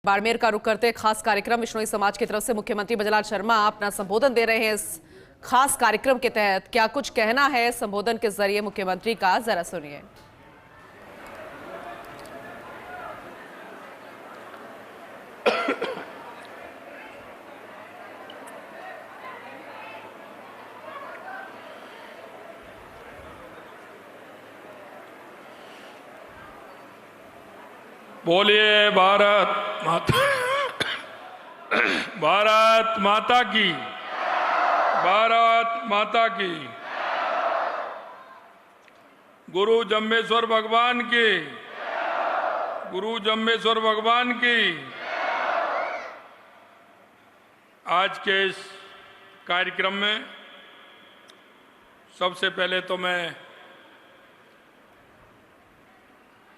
बाड़मेर का रुख करते खास कार्यक्रम विश्नोई समाज की तरफ से मुख्यमंत्री भजनलाल शर्मा अपना संबोधन दे रहे हैं। इस खास कार्यक्रम के तहत क्या कुछ कहना है संबोधन के जरिए मुख्यमंत्री का, जरा सुनिए। बोलिए भारत माता भारत माता की, भारत माता की। गुरु जम्बेश्वर भगवान की, गुरु जम्बेश्वर भगवान की। आज के इस कार्यक्रम में सबसे पहले तो मैं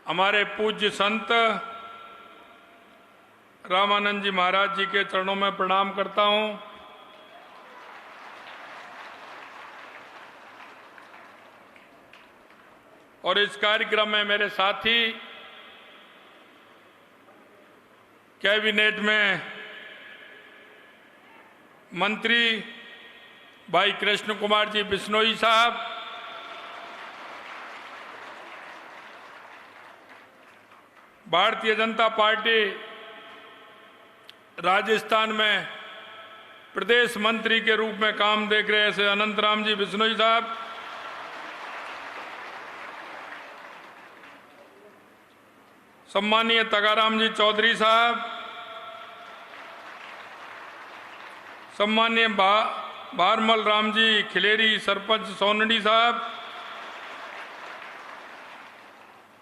हमारे पूज्य संत रामानंद जी महाराज जी के चरणों में प्रणाम करता हूं। और इस कार्यक्रम में मेरे साथी कैबिनेट में मंत्री भाई कृष्ण कुमार जी बिश्नोई साहब, भारतीय जनता पार्टी राजस्थान में प्रदेश मंत्री के रूप में काम देख रहे ऐसे अनंतराम जी बिश्नोई साहब, सम्मानीय तगाराम जी चौधरी साहब, सम्मानीय भारमल राम जी खिलेरी सरपंच सोनडी साहब,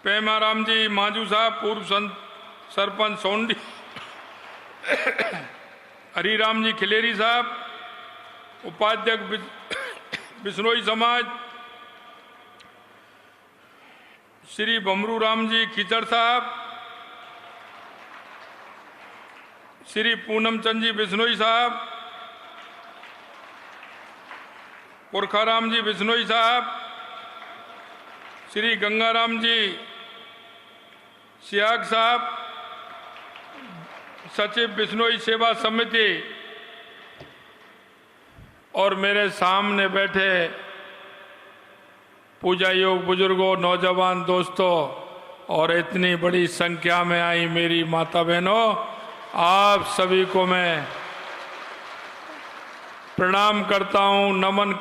पेमाराम जी मांझू साहब पूर्व सरपंच सोंडी, हरिराम जी खिलेरी साहब उपाध्यक्ष बिश्नोई समाज, श्री भमरू राम जी खिचड़ साहब, श्री पूनम चंद जी बिश्नोई साहब, पुरखाराम जी बिश्नोई साहब, श्री गंगाराम जी सियाग साहब, सचिव बिश्नोई सेवा समिति, और मेरे सामने बैठे पूजा योग बुजुर्गों, नौजवान दोस्तों और इतनी बड़ी संख्या में आई मेरी माता बहनों, आप सभी को मैं प्रणाम करता हूं, नमन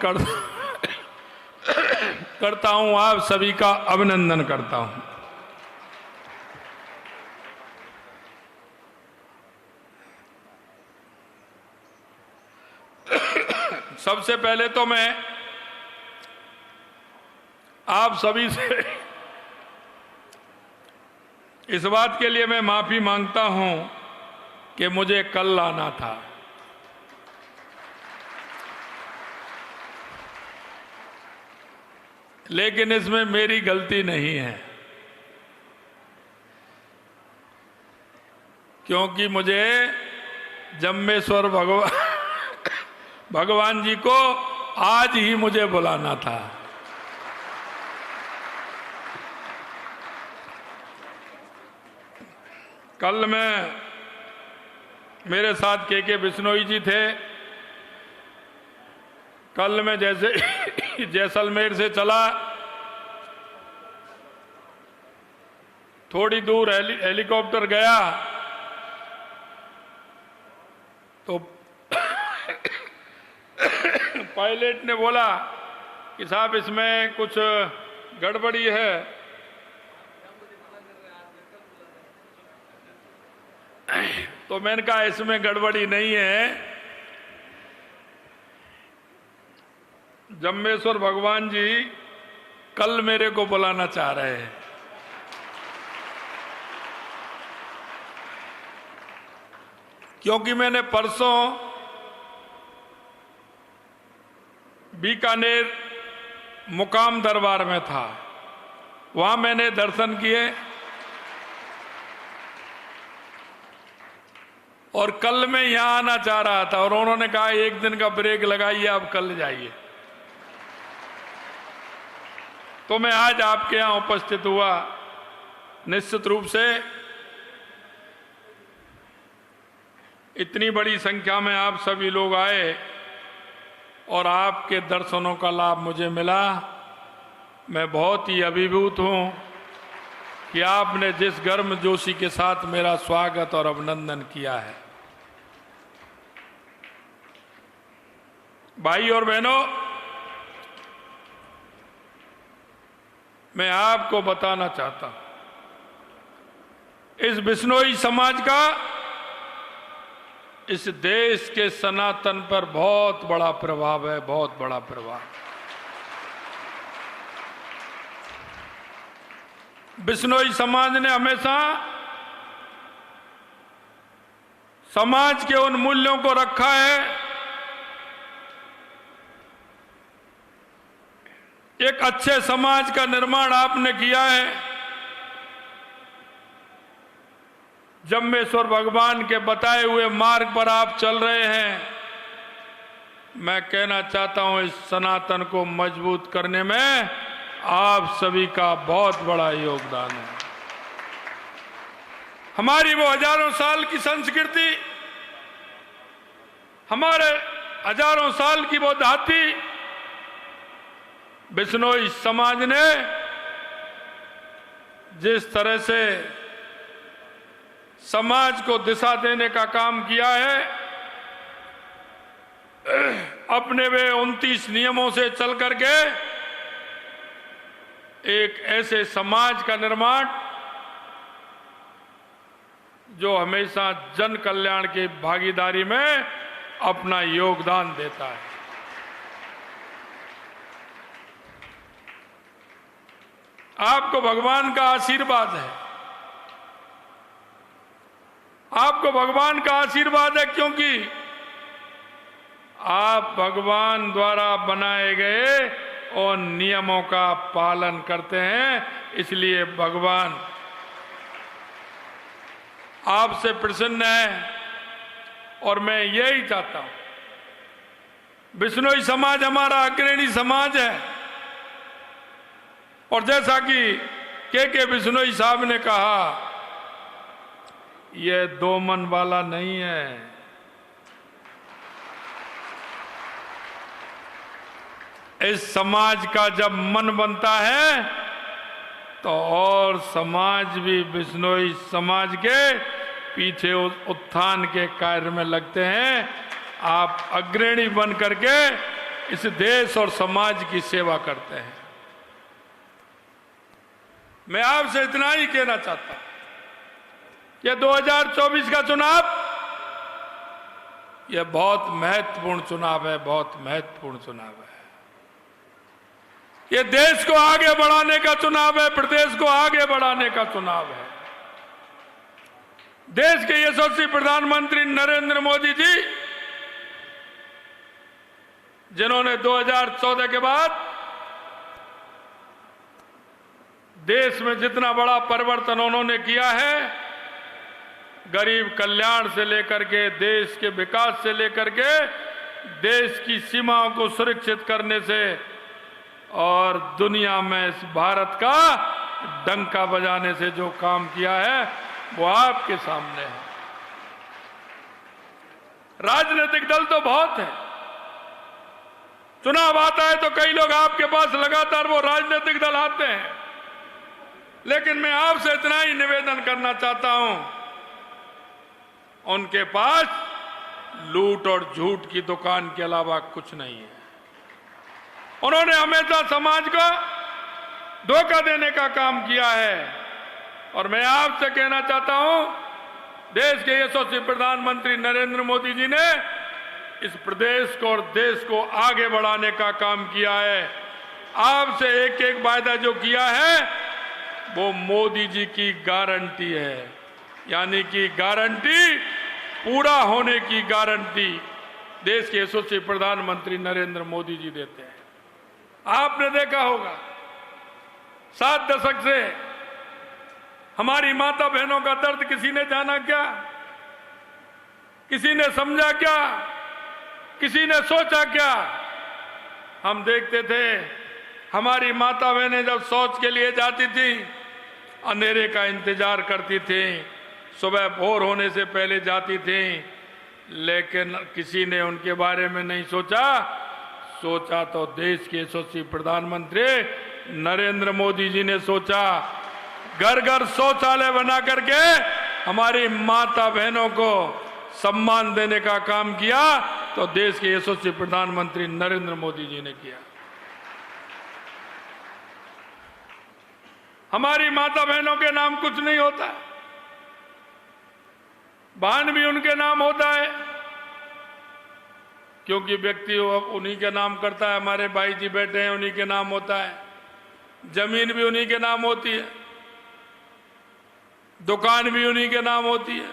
करता हूं, आप सभी का अभिनंदन करता हूं। सबसे पहले तो मैं आप सभी से इस बात के लिए मैं माफी मांगता हूं कि मुझे कल आना था, लेकिन इसमें मेरी गलती नहीं है, क्योंकि मुझे जम्बेश्वर भगवान जी को आज ही मुझे बुलाना था। कल मैं मेरे साथ के बिश्नोई जी थे। कल मैं जैसे जैसलमेर से चला, थोड़ी दूर हेलीकॉप्टर गया तो पायलट ने बोला कि साहब इसमें कुछ गड़बड़ी है। तो मैंने कहा इसमें गड़बड़ी नहीं है, जम्बेश्वर भगवान जी कल मेरे को बुलाना चाह रहे हैं। क्योंकि मैंने परसों बीकानेर मुकाम दरबार में था, वहां मैंने दर्शन किए और कल मैं यहां आना चाह रहा था और उन्होंने कहा एक दिन का ब्रेक लगाइए, आप कल जाइए। तो मैं आज आपके यहां उपस्थित हुआ। निश्चित रूप से इतनी बड़ी संख्या में आप सभी लोग आए और आपके दर्शनों का लाभ मुझे मिला। मैं बहुत ही अभिभूत हूं कि आपने जिस गर्मजोशी के साथ मेरा स्वागत और अभिनंदन किया है। भाई और बहनों, मैं आपको बताना चाहता हूं, इस बिश्नोई समाज का इस देश के सनातन पर बहुत बड़ा प्रभाव है, बहुत बड़ा प्रभाव। बिश्नोई समाज ने हमेशा समाज के उन मूल्यों को रखा है। एक अच्छे समाज का निर्माण आपने किया है। जम्बेश्वर भगवान के बताए हुए मार्ग पर आप चल रहे हैं। मैं कहना चाहता हूं, इस सनातन को मजबूत करने में आप सभी का बहुत बड़ा योगदान है। हमारी वो हजारों साल की संस्कृति, हमारे हजारों साल की वो धाती, बिश्नोई समाज ने जिस तरह से समाज को दिशा देने का काम किया है, अपने वे 29 नियमों से चल करके एक ऐसे समाज का निर्माण जो हमेशा जन कल्याण की भागीदारी में अपना योगदान देता है। आपको भगवान का आशीर्वाद है, आपको भगवान का आशीर्वाद है, क्योंकि आप भगवान द्वारा बनाए गए और नियमों का पालन करते हैं। इसलिए भगवान आपसे प्रसन्न है और मैं यही चाहता हूं, बिश्नोई समाज हमारा अग्रणी समाज है। और जैसा कि के बिश्नोई साहब ने कहा, यह दो मन वाला नहीं है। इस समाज का जब मन बनता है तो और समाज भी बिश्नोई समाज के पीछे उत्थान के कार्य में लगते हैं। आप अग्रणी बन करके इस देश और समाज की सेवा करते हैं। मैं आपसे इतना ही कहना चाहता हूं, यह 2024 का चुनाव, यह बहुत महत्वपूर्ण चुनाव है, बहुत महत्वपूर्ण चुनाव है। यह देश को आगे बढ़ाने का चुनाव है, प्रदेश को आगे बढ़ाने का चुनाव है। देश के यशस्वी प्रधानमंत्री नरेंद्र मोदी जी, जिन्होंने 2014 के बाद देश में जितना बड़ा परिवर्तन उन्होंने किया है, गरीब कल्याण से लेकर के देश के विकास से लेकर के देश की सीमाओं को सुरक्षित करने से और दुनिया में इस भारत का डंका बजाने से जो काम किया है, वो आपके सामने है। राजनीतिक दल तो बहुत है, चुनाव आता है तो कई लोग आपके पास लगातार वो राजनीतिक दल आते हैं, लेकिन मैं आपसे इतना ही निवेदन करना चाहता हूं, उनके पास लूट और झूठ की दुकान के अलावा कुछ नहीं है। उन्होंने हमेशा समाज को धोखा देने का काम किया है। और मैं आपसे कहना चाहता हूं, देश के यशस्वी प्रधानमंत्री नरेंद्र मोदी जी ने इस प्रदेश को और देश को आगे बढ़ाने का काम किया है। आपसे एक एक वायदा जो किया है, वो मोदी जी की गारंटी है, यानी कि गारंटी पूरा होने की गारंटी देश के यशस्वी प्रधानमंत्री नरेंद्र मोदी जी देते हैं। आपने देखा होगा 7 दशक से हमारी माता बहनों का दर्द किसी ने जाना क्या, किसी ने समझा क्या, किसी ने सोचा क्या। हम देखते थे हमारी माता बहनें जब शौच के लिए जाती थी, अंधेरे का इंतजार करती थी, सुबह भोर होने से पहले जाती थी, लेकिन किसी ने उनके बारे में नहीं सोचा। सोचा तो देश के यशस्वी प्रधानमंत्री नरेंद्र मोदी जी ने सोचा। घर घर शौचालय बना करके हमारी माता बहनों को सम्मान देने का काम किया तो देश के यशस्वी प्रधानमंत्री नरेंद्र मोदी जी ने किया। हमारी माता बहनों के नाम कुछ नहीं होता, वाहन भी उनके नाम होता है, क्योंकि व्यक्ति उन्हीं के नाम करता है। हमारे भाई जी बैठे हैं, उन्हीं के नाम होता है। जमीन भी उन्हीं के नाम होती है, दुकान भी उन्हीं के नाम होती है।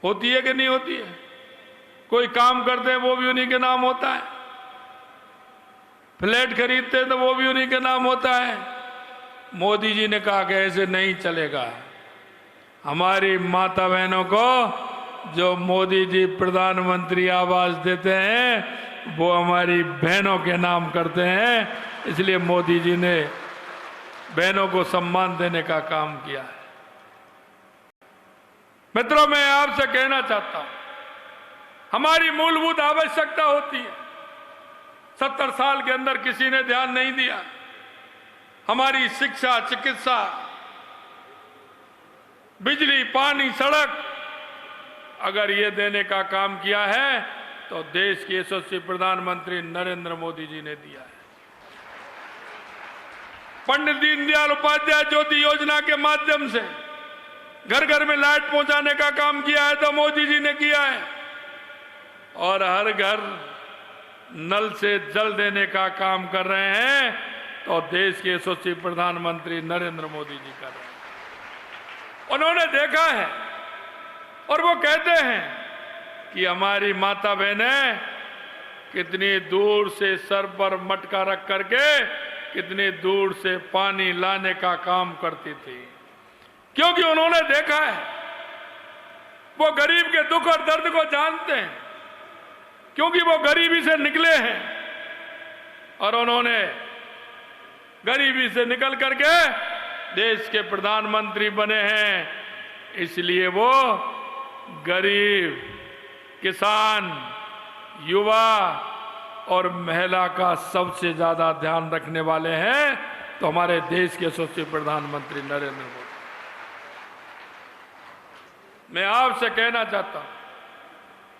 होती है कि नहीं होती है? कोई काम करते हैं वो भी उन्हीं के नाम होता है। फ्लैट खरीदते हैं तो वो भी उन्हीं के नाम होता है। मोदी जी ने कहा कि ऐसे नहीं चलेगा। हमारी माता बहनों को जो मोदी जी प्रधानमंत्री आवास देते हैं वो हमारी बहनों के नाम करते हैं, इसलिए मोदी जी ने बहनों को सम्मान देने का काम किया है। मित्रों, मैं आपसे कहना चाहता हूं, हमारी मूलभूत आवश्यकता होती है। 70 साल के अंदर किसी ने ध्यान नहीं दिया। हमारी शिक्षा, चिकित्सा, बिजली, पानी, सड़क, अगर ये देने का काम किया है तो देश के यशस्वी प्रधानमंत्री नरेंद्र मोदी जी ने दिया है। पंडित दीनदयाल उपाध्याय ज्योति योजना के माध्यम से घर घर में लाइट पहुंचाने का काम किया है तो मोदी जी ने किया है। और हर घर नल से जल देने का काम कर रहे हैं तो देश के यशस्वी प्रधानमंत्री नरेंद्र मोदी जी कर रहे हैं। उन्होंने देखा है और वो कहते हैं कि हमारी माता बहनें कितनी दूर से सर पर मटका रख करके कितनी दूर से पानी लाने का काम करती थी, क्योंकि उन्होंने देखा है। वो गरीब के दुख और दर्द को जानते हैं, क्योंकि वो गरीबी से निकले हैं और उन्होंने गरीबी से निकल करके देश के प्रधानमंत्री बने हैं। इसलिए वो गरीब, किसान, युवा और महिला का सबसे ज्यादा ध्यान रखने वाले हैं तो हमारे देश के यशस्वी प्रधानमंत्री नरेंद्र मोदी। मैं आपसे कहना चाहता हूं,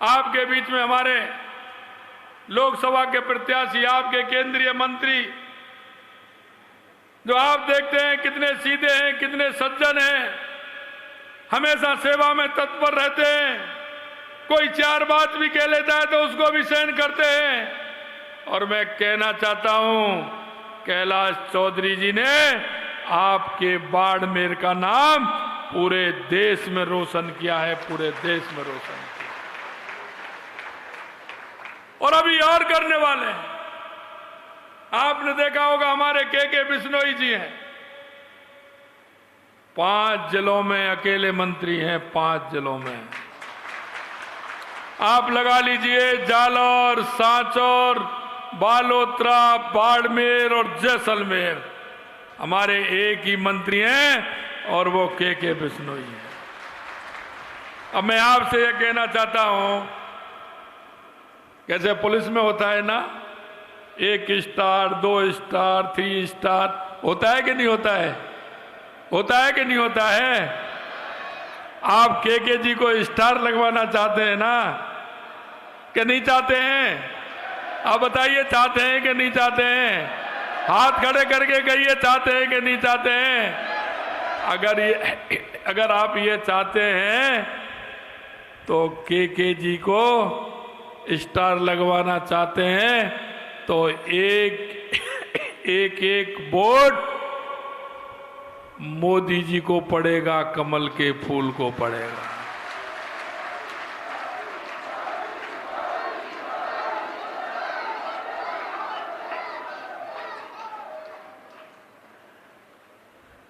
आपके बीच में हमारे लोकसभा के प्रत्याशी, आपके केंद्रीय मंत्री, जो आप देखते हैं कितने सीधे हैं, कितने सज्जन हैं, हमेशा सेवा में तत्पर रहते हैं। कोई चार बात भी कह लेता है तो उसको भी सहन करते हैं। और मैं कहना चाहता हूं, कैलाश चौधरी जी ने आपके बाड़मेर का नाम पूरे देश में रोशन किया है, पूरे देश में रोशन किया और अभी और करने वाले हैं। आपने देखा होगा हमारे के बिश्नोई जी हैं, 5 जिलों में अकेले मंत्री हैं, 5 जिलों में। आप लगा लीजिए जालौर, सांचौर, बालोतरा, बाड़मेर और जैसलमेर, हमारे एक ही मंत्री हैं और वो के बिश्नोई हैं। अब मैं आपसे ये कहना चाहता हूं, कैसे पुलिस में होता है ना, 1 स्टार, 2 स्टार, 3 स्टार, होता है कि नहीं होता है? होता है कि नहीं होता है? आप के जी को स्टार लगवाना चाहते हैं ना, कि नहीं चाहते हैं? आप बताइए, चाहते हैं कि नहीं चाहते हैं? हाथ खड़े करके कहिए, चाहते हैं कि नहीं चाहते हैं? अगर आप ये चाहते हैं तो के जी को स्टार लगवाना चाहते हैं तो एक वोट मोदी जी को पड़ेगा, कमल के फूल को पड़ेगा।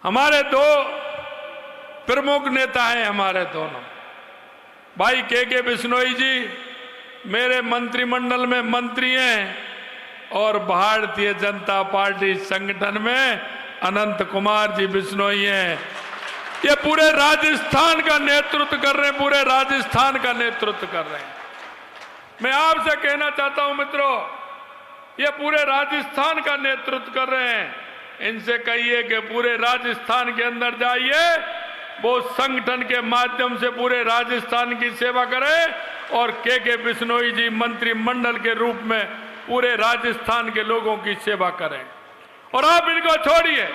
हमारे 2 प्रमुख नेता हैं, हमारे दोनों भाई के बिश्नोई जी मेरे मंत्रिमंडल में मंत्री हैं और भारतीय जनता पार्टी संगठन में अनंत कुमार जी बिश्नोई हैं। ये पूरे राजस्थान का नेतृत्व कर रहे हैं, पूरे राजस्थान का नेतृत्व कर रहे हैं। मैं आपसे कहना चाहता हूं मित्रों, ये पूरे राजस्थान का नेतृत्व कर रहे हैं। इनसे कहिए कि पूरे राजस्थान के अंदर जाइए, वो संगठन के माध्यम से पूरे राजस्थान की सेवा करें और के बिश्नोई जी मंत्रिमंडल के रूप में पूरे राजस्थान के लोगों की सेवा करें। और आप इनको छोड़िए,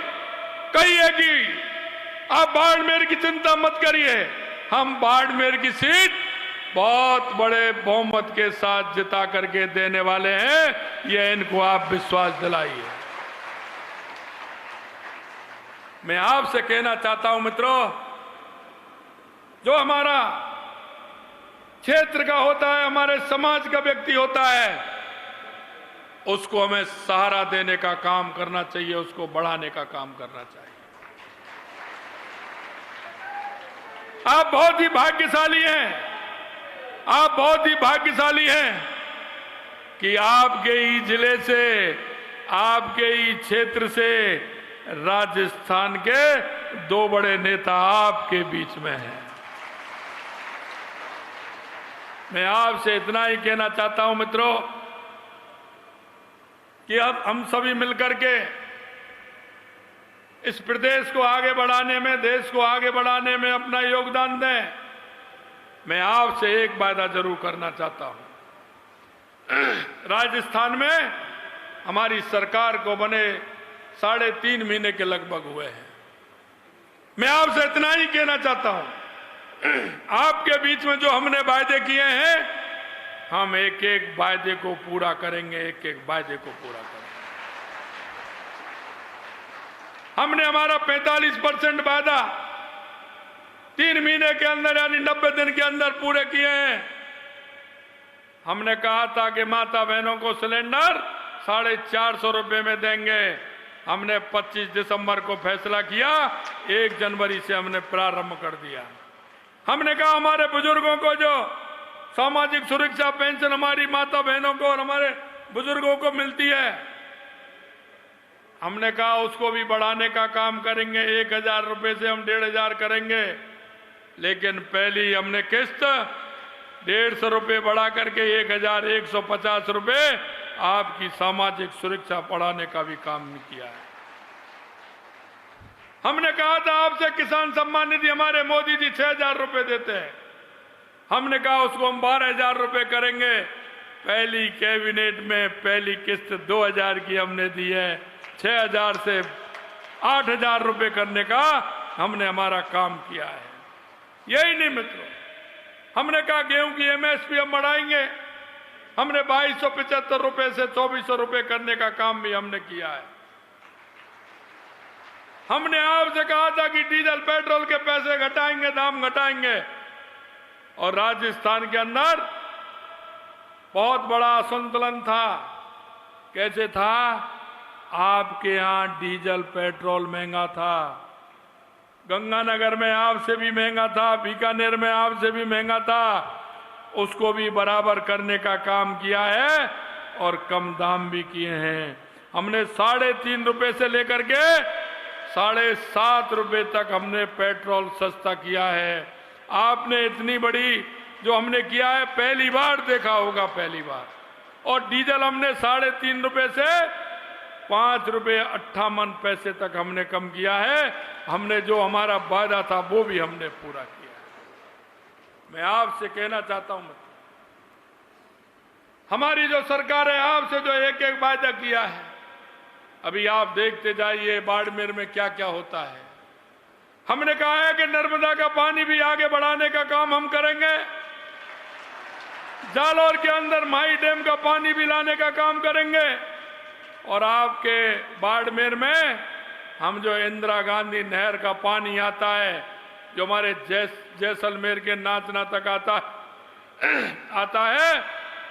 कहिए कि आप बाड़मेर की चिंता मत करिए, हम बाड़मेर की सीट बहुत बड़े बहुमत के साथ जिता करके देने वाले हैं, ये इनको आप विश्वास दिलाइए। मैं आपसे कहना चाहता हूं मित्रों, जो हमारा क्षेत्र का होता है, हमारे समाज का व्यक्ति होता है, उसको हमें सहारा देने का काम करना चाहिए, उसको बढ़ाने का काम करना चाहिए। आप बहुत ही भाग्यशाली हैं, आप बहुत ही भाग्यशाली हैं कि आपके ही जिले से, आपके ही क्षेत्र से राजस्थान के दो बड़े नेता आपके बीच में हैं। मैं आपसे इतना ही कहना चाहता हूं मित्रों कि अब हम सभी मिलकर के इस प्रदेश को आगे बढ़ाने में, देश को आगे बढ़ाने में अपना योगदान दें। मैं आपसे एक वादा जरूर करना चाहता हूं। राजस्थान में हमारी सरकार को बने 3.5 महीने के लगभग हुए हैं। मैं आपसे इतना ही कहना चाहता हूं, आपके बीच में जो हमने वायदे किए हैं, हम एक एक वायदे को पूरा करेंगे, एक एक वायदे को पूरा करेंगे। हमने हमारा 45% वायदा 3 महीने के अंदर यानी 90 दिन के अंदर पूरे किए हैं। हमने कहा था कि माता बहनों को सिलेंडर 450 रुपए में देंगे। हमने 25 दिसंबर को फैसला किया, 1 जनवरी से हमने प्रारंभ कर दिया। हमने कहा हमारे बुजुर्गों को जो सामाजिक सुरक्षा पेंशन हमारी माता बहनों को और हमारे बुजुर्गों को मिलती है, हमने कहा उसको भी बढ़ाने का काम करेंगे। 1000 रुपए से हम 1500 करेंगे। लेकिन पहली हमने किस्त 150 रुपए बढ़ा करके 1150 रुपए आपकी सामाजिक सुरक्षा बढ़ाने का भी काम किया है। हमने कहा था आपसे किसान सम्मान निधि हमारे मोदी जी 6000 रुपए देते हैं, हमने कहा उसको हम 12000 रुपए करेंगे। पहली कैबिनेट में पहली किस्त 2000 की हमने दी है। 6000 से 8000 रुपए करने का हमने हमारा काम किया है। यही नहीं मित्रों, हमने कहा गेहूं की एमएसपी हम बढ़ाएंगे। हमने 2275 रुपए से 2400 रुपए करने का काम भी हमने किया है। हमने आपसे कहा था कि डीजल पेट्रोल के पैसे घटाएंगे, दाम घटाएंगे। और राजस्थान के अंदर बहुत बड़ा असंतुलन था। कैसे था? आपके यहां डीजल पेट्रोल महंगा था, गंगानगर में आपसे भी महंगा था, बीकानेर में आपसे भी महंगा था। उसको भी बराबर करने का काम किया है और कम दाम भी किए हैं। हमने 3.5 रुपए से लेकर के 7.5 रुपए तक हमने पेट्रोल सस्ता किया है। आपने इतनी बड़ी जो हमने किया है पहली बार देखा होगा, पहली बार। और डीजल हमने 3.5 रुपए से 5 रुपए 58 पैसे तक हमने कम किया है। हमने जो हमारा वादा था वो भी हमने पूरा किया। मैं आपसे कहना चाहता हूं, हमारी जो सरकार है आपसे जो एक एक वायदा किया है, अभी आप देखते जाइए बाड़मेर में क्या क्या होता है। हमने कहा है कि नर्मदा का पानी भी आगे बढ़ाने का काम हम करेंगे। जालौर के अंदर माई डैम का पानी भी लाने का काम करेंगे। और आपके बाड़मेर में हम जो इंदिरा गांधी नहर का पानी आता है, जो हमारे जैसलमेर के नाचना तक आता है,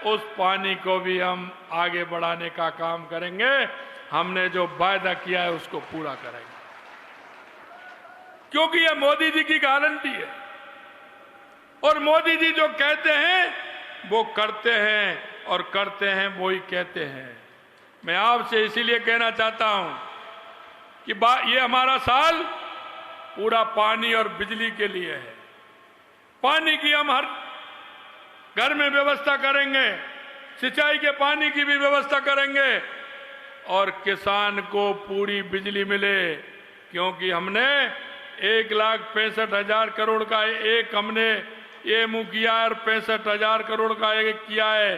उस पानी को भी हम आगे बढ़ाने का काम करेंगे। हमने जो वायदा किया है उसको पूरा करेंगे, क्योंकि ये मोदी जी की गारंटी है। और मोदी जी जो कहते हैं वो करते हैं, और करते हैं वो ही कहते हैं। मैं आपसे इसीलिए कहना चाहता हूं कि ये हमारा साल पूरा पानी और बिजली के लिए है। पानी की हम हर घर में व्यवस्था करेंगे, सिंचाई के पानी की भी व्यवस्था करेंगे और किसान को पूरी बिजली मिले, क्योंकि हमने 1,65,000 करोड़ का एक हमने ये मुंह किया है और 65,000 करोड़ का एक किया है,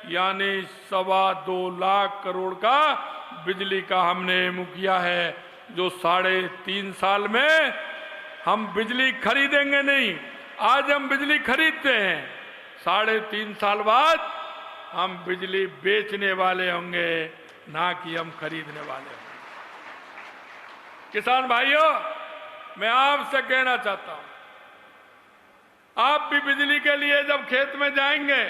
यानी 2.25 लाख करोड़ का बिजली का हमने मुंह किया है, जो 3.5 साल में हम बिजली खरीदेंगे नहीं। आज हम बिजली खरीदते हैं, 3.5 साल बाद हम बिजली बेचने वाले होंगे, ना कि हम खरीदने वाले होंगे। किसान भाइयों, मैं आपसे कहना चाहता हूं, आप भी बिजली के लिए जब खेत में जाएंगे,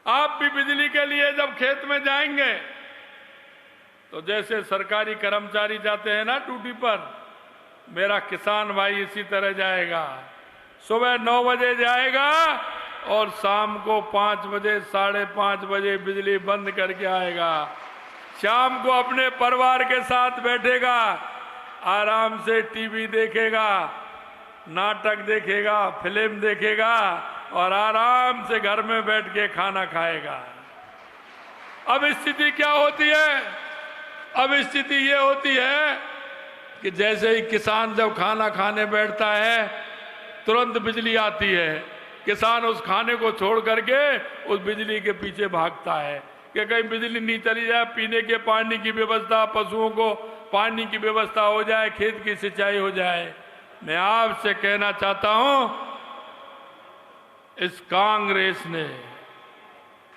आप भी बिजली के लिए जब खेत में जाएंगे, तो जैसे सरकारी कर्मचारी जाते हैं ना ड्यूटी पर, मेरा किसान भाई इसी तरह जाएगा। सुबह 9 बजे जाएगा और शाम को 5 बजे 5:30 बजे बिजली बंद करके आएगा। शाम को अपने परिवार के साथ बैठेगा, आराम से टीवी देखेगा, नाटक देखेगा, फिल्म देखेगा और आराम से घर में बैठ के खाना खाएगा। अब स्थिति क्या होती है? अब स्थिति ये होती है कि जैसे ही किसान जब खाना खाने बैठता है, तुरंत बिजली आती है। किसान उस खाने को छोड़ करके उस बिजली के पीछे भागता है कि कहीं बिजली नहीं चली जाए, पीने के पानी की व्यवस्था, पशुओं को पानी की व्यवस्था हो जाए, खेत की सिंचाई हो जाए। मैं आपसे कहना चाहता हूं, इस कांग्रेस ने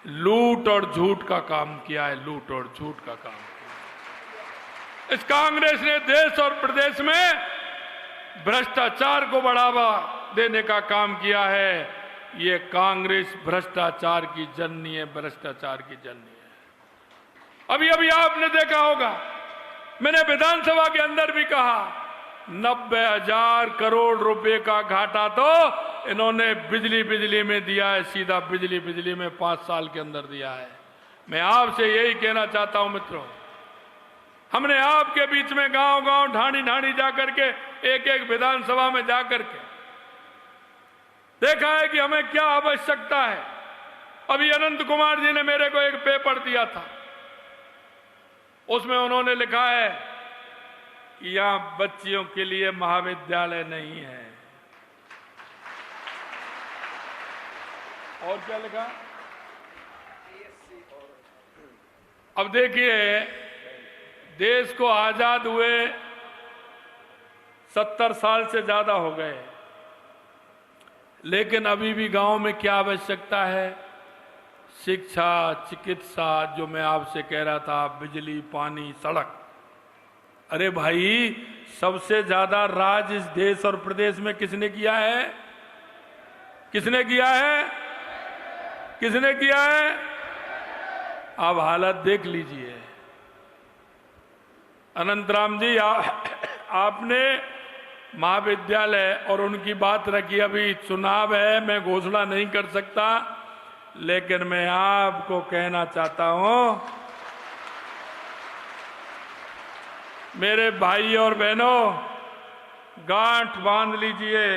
लूट और झूठ का काम किया है, लूट और झूठ का काम किया। इस कांग्रेस ने देश और प्रदेश में भ्रष्टाचार को बढ़ावा देने का काम किया है। ये कांग्रेस भ्रष्टाचार की जननी है, भ्रष्टाचार की जननी है। अभी अभी आपने देखा होगा, मैंने विधानसभा के अंदर भी कहा, 90,000 करोड़ रुपए का घाटा तो इन्होंने बिजली में दिया है, सीधा बिजली में 5 साल के अंदर दिया है। मैं आपसे यही कहना चाहता हूं मित्रों, हमने आपके बीच में गांव-गांव, ढाणी-ढाणी जाकर के, एक विधानसभा में जाकर के देखा है कि हमें क्या आवश्यकता है। अभी अनंत कुमार जी ने मेरे को एक पेपर दिया था, उसमें उन्होंने लिखा है कि यहां बच्चियों के लिए महाविद्यालय नहीं है। और क्या लिखा? अब देखिए, देश को आजाद हुए 70 साल से ज्यादा हो गए, लेकिन अभी भी गांव में क्या आवश्यकता है? शिक्षा, चिकित्सा, जो मैं आपसे कह रहा था, बिजली, पानी, सड़क। अरे भाई, सबसे ज्यादा राज इस देश और प्रदेश में किसने किया है? किसने किया है? किसने किया है? अब हालत देख लीजिए। अनंतराम जी, आपने महाविद्यालय और उनकी बात रखी, अभी चुनाव है, मैं घोषणा नहीं कर सकता, लेकिन मैं आपको कहना चाहता हूं, मेरे भाई और बहनों, गांठ बांध लीजिए।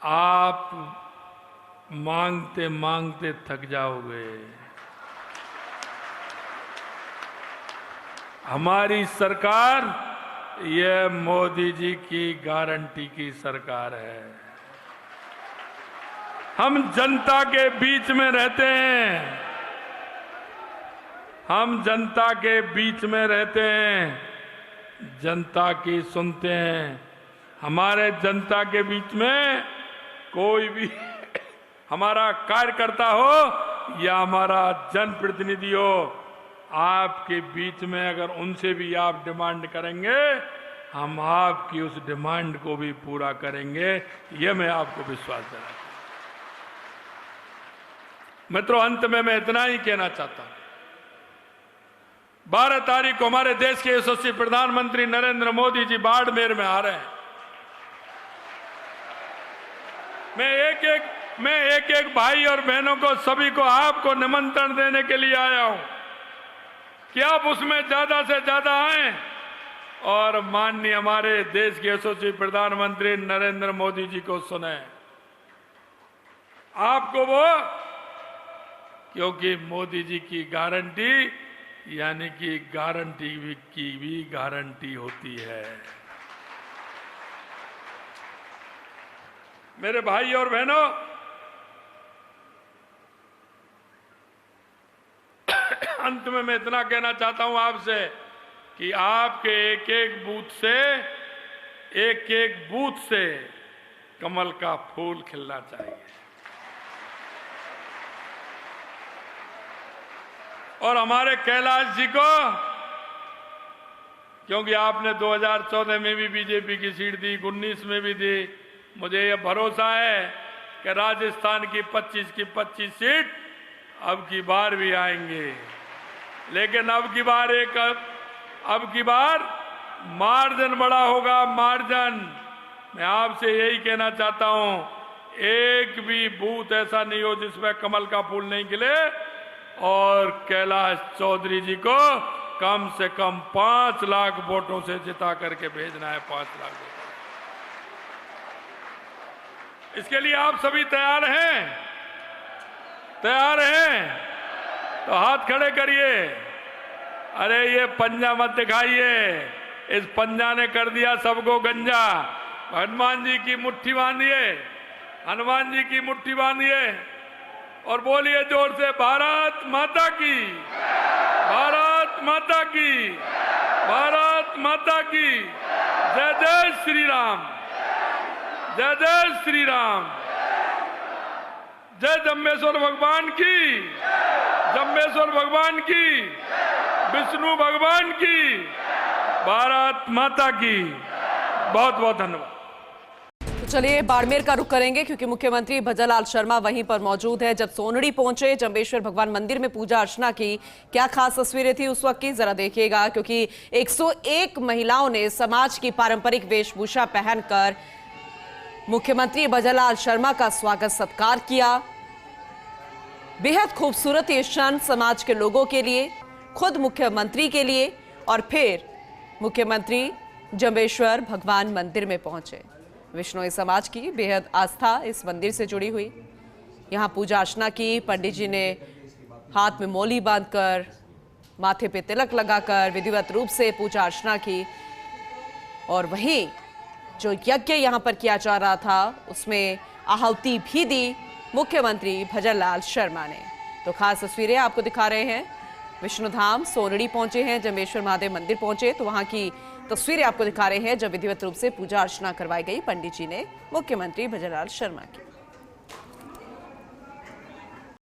आप मांगते मांगते थक जाओगे। हमारी सरकार, यह मोदी जी की गारंटी की सरकार है। हम जनता के बीच में रहते हैं, हम जनता के बीच में रहते हैं, जनता की सुनते हैं। हमारे जनता के बीच में कोई भी हमारा कार्यकर्ता हो या हमारा जनप्रतिनिधि हो, आपके बीच में अगर उनसे भी आप डिमांड करेंगे, हम आपकी उस डिमांड को भी पूरा करेंगे, यह मैं आपको विश्वास दिलाता हूं। मित्रों, अंत में मैं इतना ही कहना चाहता हूं, 12 तारीख को हमारे देश के यशस्वी प्रधानमंत्री नरेंद्र मोदी जी बाड़मेर में आ रहे हैं। मैं एक एक भाई और बहनों को, सभी को, आपको निमंत्रण देने के लिए आया हूं कि आप उसमें ज्यादा से ज्यादा आएं और माननीय हमारे देश के यशस्वी प्रधानमंत्री नरेंद्र मोदी जी को सुने। आपको वो, क्योंकि मोदी जी की गारंटी यानी कि गारंटी की भी गारंटी होती है। मेरे भाई और बहनों, अंत में मैं इतना कहना चाहता हूं आपसे कि आपके एक एक बूथ से कमल का फूल खिलना चाहिए। और हमारे कैलाश जी को, क्योंकि आपने 2014 में भी बीजेपी की सीट दी, 19 में भी दी, मुझे यह भरोसा है कि राजस्थान की 25 की 25 सीट अब की बार भी आएंगे। लेकिन अब की बार मार्जिन बड़ा होगा, मार्जिन। मैं आपसे यही कहना चाहता हूं, एक भी बूथ ऐसा नहीं हो जिसमें कमल का फूल नहीं खिले। और कैलाश चौधरी जी को कम से कम 5 लाख वोटों से जिता करके भेजना है, 5 लाख वोट। इसके लिए आप सभी तैयार हैं? तैयार हैं? तो हाथ खड़े करिए। अरे ये पंजा मत दिखाइए, इस पंजा ने कर दिया सबको गंजा। हनुमान जी की मुट्ठी बांधिए, हनुमान जी की मुट्ठी बांधिए और बोलिए जोर से, भारत माता की, भारत माता की, भारत माता की। जय जय श्री राम, जय जय श्री राम। जय जम्बेश्वर भगवान की, जम्बेश्वर भगवान की, विष्णु भगवान की, भारत माता की। बहुत बहुत धन्यवाद। तो चलिए बाड़मेर का रुख करेंगे, क्योंकि मुख्यमंत्री भजनलाल शर्मा वहीं पर मौजूद है। जब सोनड़ी पहुंचे, जम्बेश्वर भगवान मंदिर में पूजा अर्चना की, क्या खास तस्वीरें थी उस वक्त की, जरा देखिएगा। क्योंकि 101 महिलाओं ने समाज की पारंपरिक वेशभूषा पहनकर मुख्यमंत्री भजनलाल शर्मा का स्वागत सत्कार किया। बेहद खूबसूरत ये क्षण समाज के लोगों के लिए, खुद मुख्यमंत्री के लिए, और फिर मुख्यमंत्री जम्बेश्वर भगवान मंदिर में पहुंचे। विश्नोई समाज की बेहद आस्था इस मंदिर से जुड़ी हुई। यहां पूजा अर्चना की, पंडित जी ने हाथ में मौली बांधकर, माथे पे तिलक लगाकर विधिवत रूप से पूजा अर्चना की। और वहीं जो यज्ञ यहां पर किया जा रहा था उसमें आहुति भी दी मुख्यमंत्री भजनलाल शर्मा ने। तो खास तस्वीरें आपको दिखा रहे हैं। विष्णुधाम सोनड़ी पहुंचे हैं, जम्बेश्वर महादेव मंदिर पहुंचे, तो वहां की तस्वीरें आपको दिखा रहे हैं जब विधिवत रूप से पूजा अर्चना करवाई गई पंडित जी ने मुख्यमंत्री भजनलाल शर्मा की।